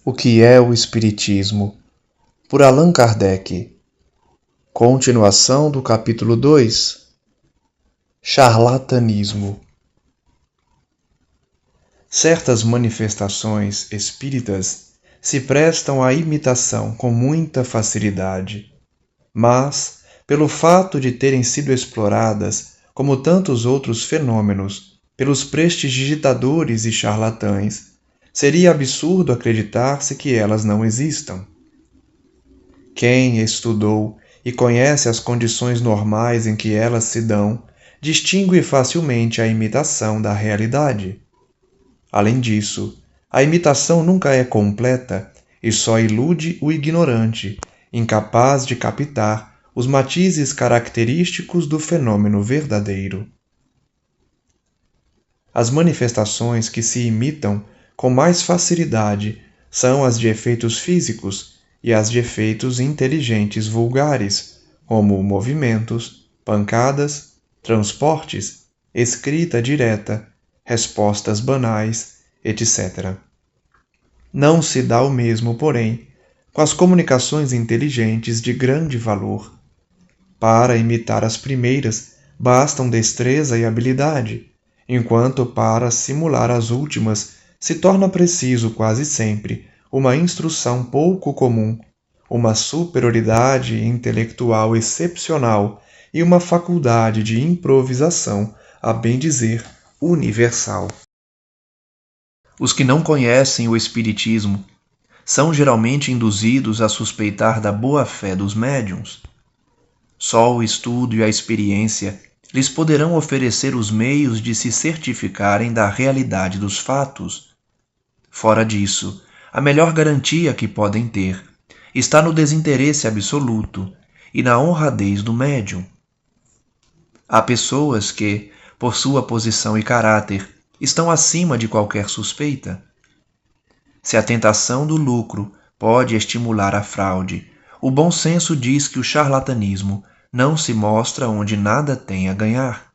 O que é o Espiritismo? Por Allan Kardec. Continuação do capítulo 2. Charlatanismo. Certas manifestações espíritas se prestam à imitação com muita facilidade, mas, pelo fato de terem sido exploradas, como tantos outros fenômenos, pelos prestidigitadores e charlatães, seria absurdo acreditar-se que elas não existam. Quem estudou e conhece as condições normais em que elas se dão, distingue facilmente a imitação da realidade. Além disso, a imitação nunca é completa e só ilude o ignorante, incapaz de captar os matizes característicos do fenômeno verdadeiro. As manifestações que se imitam com mais facilidade são as de efeitos físicos e as de efeitos inteligentes vulgares, como movimentos, pancadas, transportes, escrita direta, respostas banais, etc. Não se dá o mesmo, porém, com as comunicações inteligentes de grande valor. Para imitar as primeiras, bastam destreza e habilidade, enquanto para simular as últimas se torna preciso quase sempre uma instrução pouco comum, uma superioridade intelectual excepcional e uma faculdade de improvisação, a bem dizer, universal. Os que não conhecem o Espiritismo são geralmente induzidos a suspeitar da boa-fé dos médiuns. Só o estudo e a experiência lhes poderão oferecer os meios de se certificarem da realidade dos fatos. Fora disso, a melhor garantia que podem ter está no desinteresse absoluto e na honradez do médium. Há pessoas que, por sua posição e caráter, estão acima de qualquer suspeita. Se a tentação do lucro pode estimular a fraude, o bom senso diz que o charlatanismo não se mostra onde nada tem a ganhar.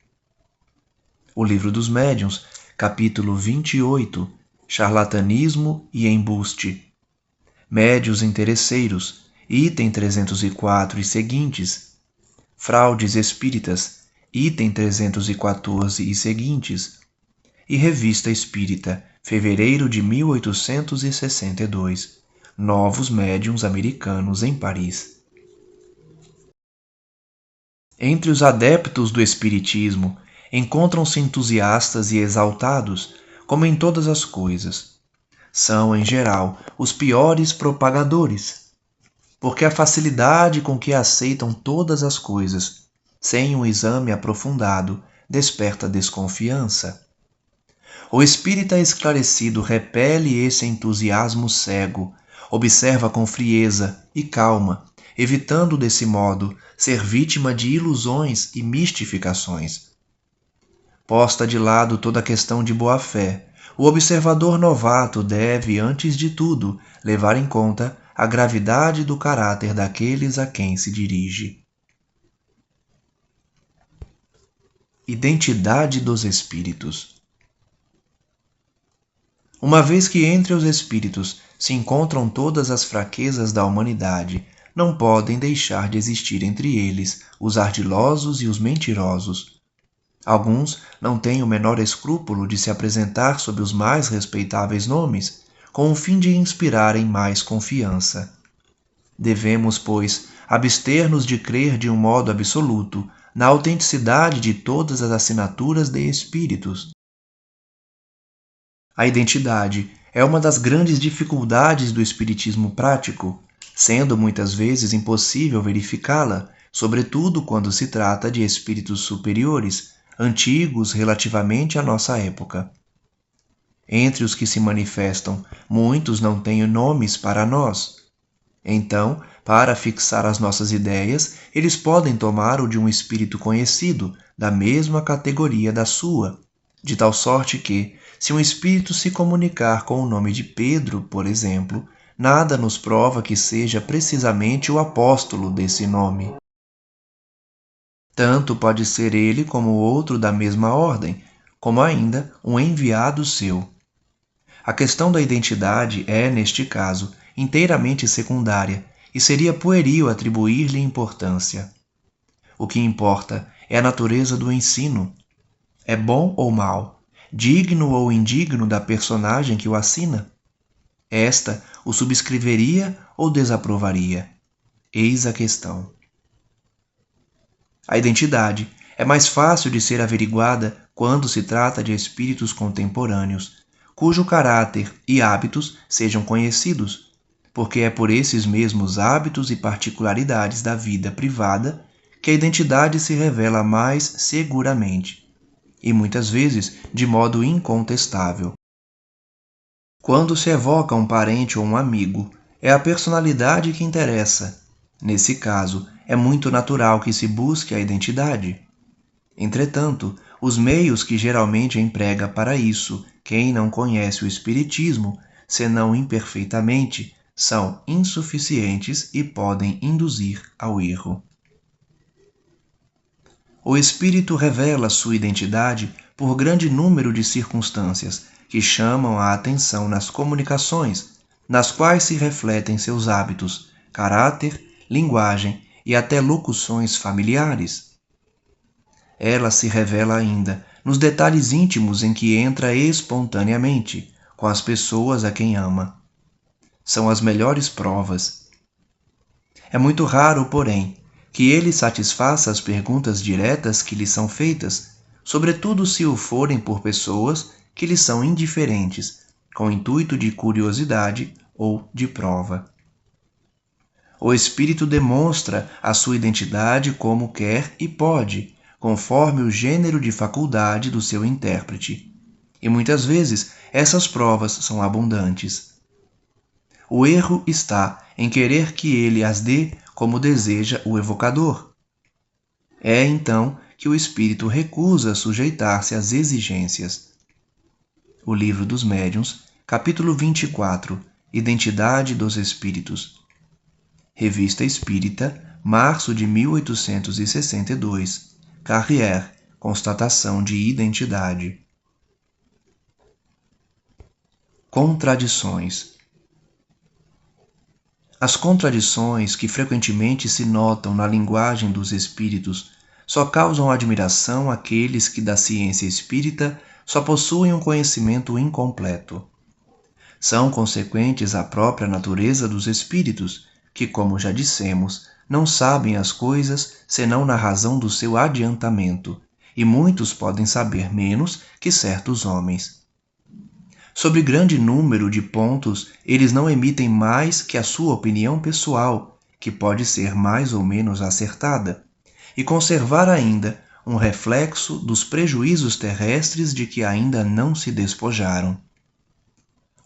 O Livro dos Médiuns, capítulo 28, Charlatanismo e Embuste. Médiuns interesseiros, item 304 e seguintes. Fraudes espíritas, item 314 e seguintes. E Revista Espírita, fevereiro de 1862. Novos Médiuns Americanos em Paris. Entre os adeptos do Espiritismo, encontram-se entusiastas e exaltados, como em todas as coisas. São, em geral, os piores propagadores, porque a facilidade com que aceitam todas as coisas, sem um exame aprofundado, desperta desconfiança. O espírita esclarecido repele esse entusiasmo cego, observa com frieza e calma, evitando desse modo ser vítima de ilusões e mistificações. Posta de lado toda a questão de boa-fé, o observador novato deve, antes de tudo, levar em conta a gravidade do caráter daqueles a quem se dirige. Identidade dos espíritos. Uma vez que entre os espíritos se encontram todas as fraquezas da humanidade, não podem deixar de existir entre eles os ardilosos e os mentirosos. Alguns não têm o menor escrúpulo de se apresentar sob os mais respeitáveis nomes, com o fim de inspirarem mais confiança. Devemos, pois, abster-nos de crer de um modo absoluto na autenticidade de todas as assinaturas de espíritos. A identidade é uma das grandes dificuldades do espiritismo prático, sendo muitas vezes impossível verificá-la, sobretudo quando se trata de espíritos superiores, antigos relativamente à nossa época. Entre os que se manifestam, muitos não têm nomes para nós. Então, para fixar as nossas ideias, eles podem tomar o de um espírito conhecido, da mesma categoria da sua, de tal sorte que, se um espírito se comunicar com o nome de Pedro, por exemplo, nada nos prova que seja precisamente o apóstolo desse nome. Tanto pode ser ele como outro da mesma ordem, como ainda um enviado seu. A questão da identidade é, neste caso, inteiramente secundária e seria pueril atribuir-lhe importância. O que importa é a natureza do ensino. É bom ou mal? Digno ou indigno da personagem que o assina? Esta o subscreveria ou desaprovaria? Eis a questão. A identidade é mais fácil de ser averiguada quando se trata de espíritos contemporâneos, cujo caráter e hábitos sejam conhecidos, porque é por esses mesmos hábitos e particularidades da vida privada que a identidade se revela mais seguramente, e muitas vezes de modo incontestável. Quando se evoca um parente ou um amigo, é a personalidade que interessa. Nesse caso, é muito natural que se busque a identidade. Entretanto, os meios que geralmente emprega para isso quem não conhece o Espiritismo, senão imperfeitamente, são insuficientes e podem induzir ao erro. O espírito revela sua identidade por grande número de circunstâncias que chamam a atenção nas comunicações, nas quais se refletem seus hábitos, caráter, linguagem e até locuções familiares. Ela se revela ainda nos detalhes íntimos em que entra espontaneamente com as pessoas a quem ama. São as melhores provas. É muito raro, porém, que ele satisfaça as perguntas diretas que lhe são feitas, sobretudo se o forem por pessoas que lhe são indiferentes, com intuito de curiosidade ou de prova. O espírito demonstra a sua identidade como quer e pode, conforme o gênero de faculdade do seu intérprete, e muitas vezes essas provas são abundantes. O erro está em querer que ele as dê como deseja o evocador. É então que o espírito recusa sujeitar-se às exigências. O Livro dos Médiuns, capítulo 24, Identidade dos Espíritos. Revista Espírita, março de 1862. Carrière, Constatação de Identidade. Contradições. As contradições que frequentemente se notam na linguagem dos espíritos só causam admiração àqueles que da ciência espírita só possuem um conhecimento incompleto. São consequentes à própria natureza dos espíritos, que, como já dissemos, não sabem as coisas senão na razão do seu adiantamento, e muitos podem saber menos que certos homens. Sobre grande número de pontos, eles não emitem mais que a sua opinião pessoal, que pode ser mais ou menos acertada, e conservar ainda um reflexo dos prejuízos terrestres de que ainda não se despojaram.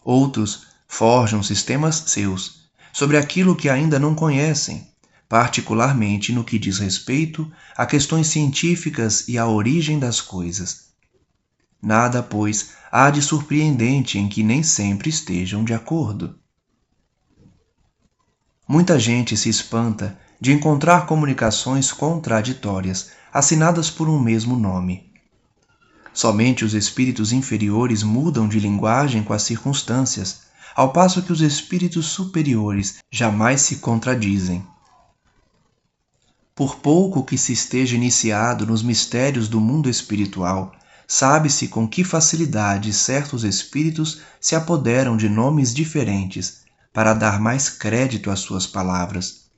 Outros forjam sistemas seus sobre aquilo que ainda não conhecem, particularmente no que diz respeito a questões científicas e à origem das coisas. Nada, pois, há de surpreendente em que nem sempre estejam de acordo. Muita gente se espanta de encontrar comunicações contraditórias, assinadas por um mesmo nome. Somente os espíritos inferiores mudam de linguagem com as circunstâncias, ao passo que os espíritos superiores jamais se contradizem. Por pouco que se esteja iniciado nos mistérios do mundo espiritual, sabe-se com que facilidade certos espíritos se apoderam de nomes diferentes para dar mais crédito às suas palavras.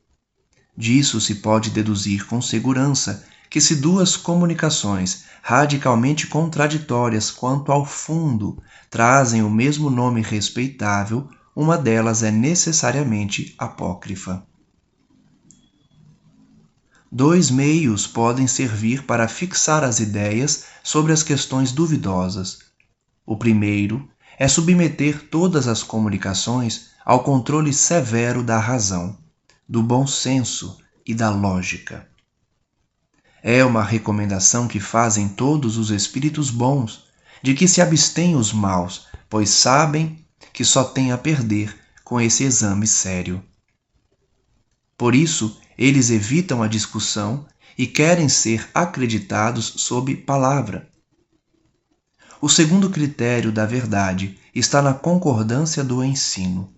Disso se pode deduzir com segurança que se duas comunicações radicalmente contraditórias quanto ao fundo trazem o mesmo nome respeitável, uma delas é necessariamente apócrifa. Dois meios podem servir para fixar as ideias sobre as questões duvidosas. O primeiro é submeter todas as comunicações ao controle severo da razão, do bom senso e da lógica. É uma recomendação que fazem todos os espíritos bons, de que se abstêm os maus, pois sabem que só têm a perder com esse exame sério. Por isso, eles evitam a discussão e querem ser acreditados sob palavra. O segundo critério da verdade está na concordância do ensino.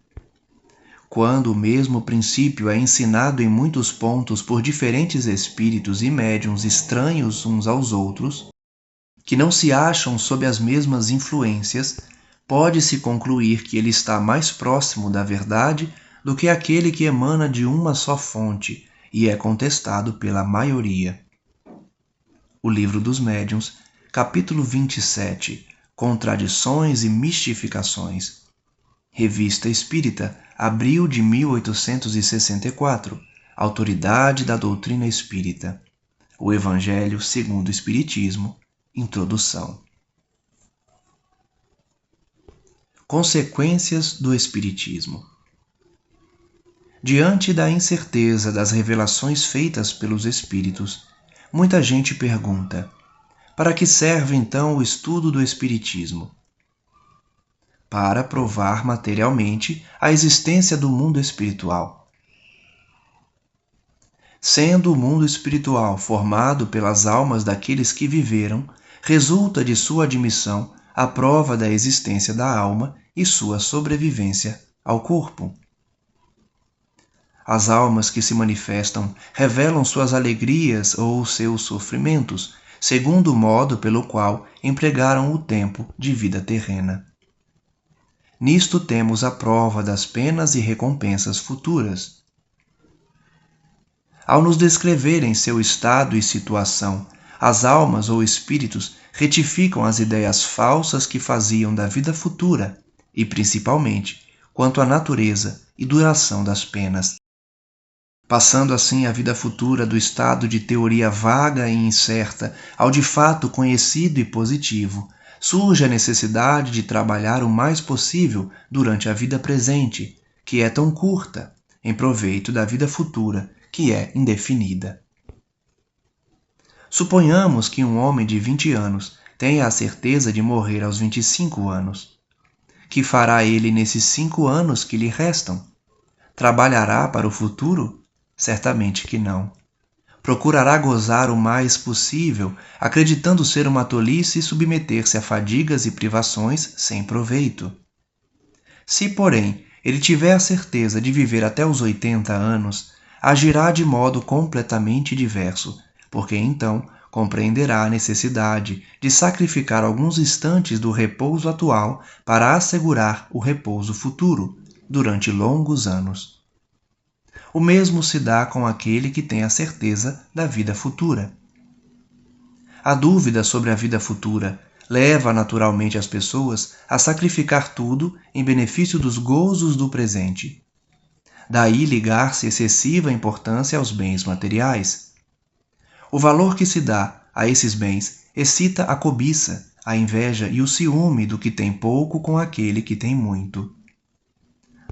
Quando o mesmo princípio é ensinado em muitos pontos por diferentes espíritos e médiuns estranhos uns aos outros, que não se acham sob as mesmas influências, pode-se concluir que ele está mais próximo da verdade do que aquele que emana de uma só fonte e é contestado pela maioria. O Livro dos Médiuns, capítulo 27, Contradições e Mistificações. Revista Espírita, abril de 1864. Autoridade da Doutrina Espírita. O Evangelho segundo o Espiritismo. Introdução. Consequências do Espiritismo. Diante da incerteza das revelações feitas pelos Espíritos, muita gente pergunta: para que serve então o estudo do Espiritismo? Para provar materialmente a existência do mundo espiritual. Sendo o mundo espiritual formado pelas almas daqueles que viveram, resulta de sua admissão a prova da existência da alma e sua sobrevivência ao corpo. As almas que se manifestam revelam suas alegrias ou seus sofrimentos, segundo o modo pelo qual empregaram o tempo de vida terrena. Nisto temos a prova das penas e recompensas futuras. Ao nos descreverem seu estado e situação, as almas ou espíritos retificam as ideias falsas que faziam da vida futura e, principalmente, quanto à natureza e duração das penas. Passando assim a vida futura do estado de teoria vaga e incerta ao de fato conhecido e positivo, surge a necessidade de trabalhar o mais possível durante a vida presente, que é tão curta, em proveito da vida futura, que é indefinida. Suponhamos que um homem de 20 anos tenha a certeza de morrer aos 25 anos. Que fará ele nesses 5 anos que lhe restam? Trabalhará para o futuro? Certamente que não. Procurará gozar o mais possível, acreditando ser uma tolice e submeter-se a fadigas e privações sem proveito. Se, porém, ele tiver a certeza de viver até os 80 anos, agirá de modo completamente diverso, porque então compreenderá a necessidade de sacrificar alguns instantes do repouso atual para assegurar o repouso futuro, durante longos anos. O mesmo se dá com aquele que tem a certeza da vida futura. A dúvida sobre a vida futura leva naturalmente as pessoas a sacrificar tudo em benefício dos gozos do presente. Daí ligar-se excessiva importância aos bens materiais. O valor que se dá a esses bens excita a cobiça, a inveja e o ciúme do que tem pouco com aquele que tem muito.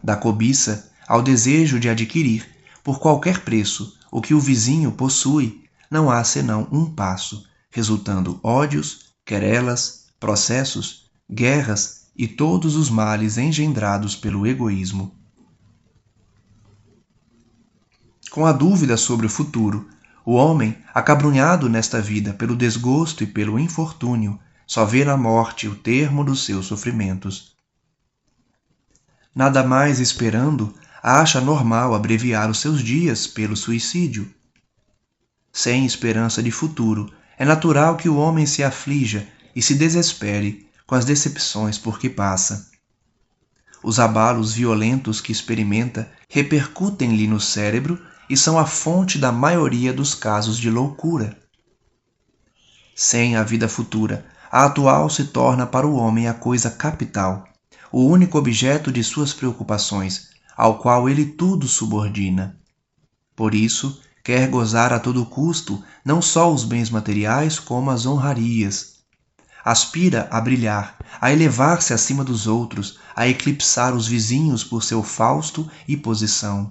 Da cobiça ao desejo de adquirir, por qualquer preço, o que o vizinho possui, não há senão um passo, resultando ódios, querelas, processos, guerras e todos os males engendrados pelo egoísmo. Com a dúvida sobre o futuro, o homem, acabrunhado nesta vida pelo desgosto e pelo infortúnio, só vê na morte o termo dos seus sofrimentos. Nada mais esperando, acha normal abreviar os seus dias pelo suicídio. Sem esperança de futuro, é natural que o homem se aflija e se desespere com as decepções por que passa. Os abalos violentos que experimenta repercutem-lhe no cérebro e são a fonte da maioria dos casos de loucura. Sem a vida futura, a atual se torna para o homem a coisa capital, o único objeto de suas preocupações, ao qual ele tudo subordina. Por isso, quer gozar a todo custo não só os bens materiais como as honrarias. Aspira a brilhar, a elevar-se acima dos outros, a eclipsar os vizinhos por seu fausto e posição.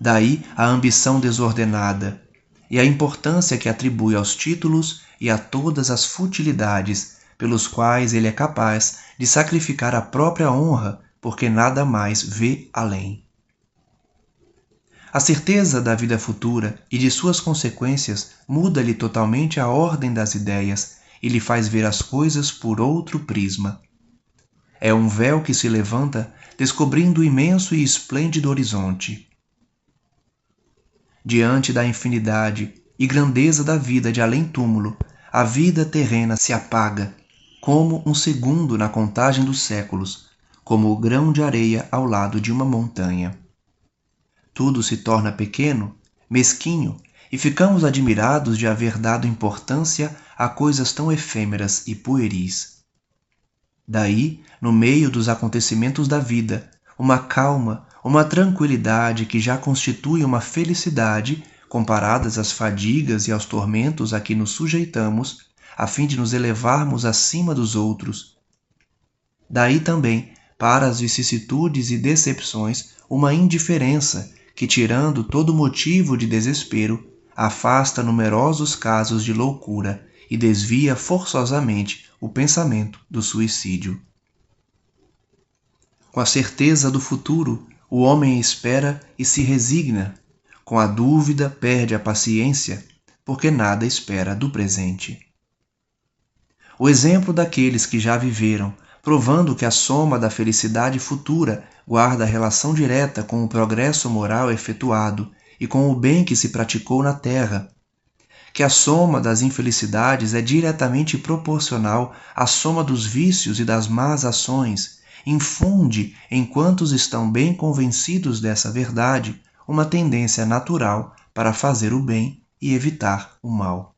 Daí a ambição desordenada e a importância que atribui aos títulos e a todas as futilidades pelos quais ele é capaz de sacrificar a própria honra, porque nada mais vê além. A certeza da vida futura e de suas consequências muda-lhe totalmente a ordem das ideias e lhe faz ver as coisas por outro prisma. É um véu que se levanta, descobrindo o imenso e esplêndido horizonte. Diante da infinidade e grandeza da vida de além-túmulo, a vida terrena se apaga, como um segundo na contagem dos séculos, como o grão de areia ao lado de uma montanha. Tudo se torna pequeno, mesquinho, e ficamos admirados de haver dado importância a coisas tão efêmeras e pueris. Daí, no meio dos acontecimentos da vida, uma calma, uma tranquilidade que já constitui uma felicidade, comparadas às fadigas e aos tormentos a que nos sujeitamos, a fim de nos elevarmos acima dos outros. Daí também, para as vicissitudes e decepções, uma indiferença que, tirando todo motivo de desespero, afasta numerosos casos de loucura e desvia forçosamente o pensamento do suicídio. Com a certeza do futuro, o homem espera e se resigna. Com a dúvida, perde a paciência, porque nada espera do presente. O exemplo daqueles que já viveram, provando que a soma da felicidade futura guarda relação direta com o progresso moral efetuado e com o bem que se praticou na terra, que a soma das infelicidades é diretamente proporcional à soma dos vícios e das más ações, infunde em quantos estão bem convencidos dessa verdade uma tendência natural para fazer o bem e evitar o mal.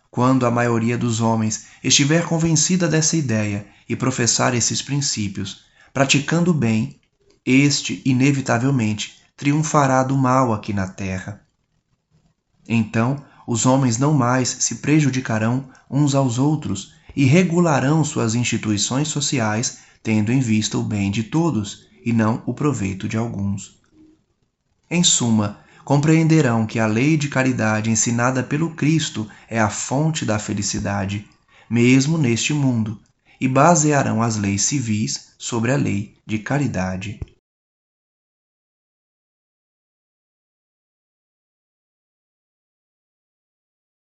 Quando a maioria dos homens estiver convencida dessa ideia e professar esses princípios, praticando o bem, este inevitavelmente triunfará do mal aqui na terra. Então, os homens não mais se prejudicarão uns aos outros e regularão suas instituições sociais, tendo em vista o bem de todos e não o proveito de alguns. Em suma, compreenderão que a lei de caridade ensinada pelo Cristo é a fonte da felicidade, mesmo neste mundo, e basearão as leis civis sobre a lei de caridade.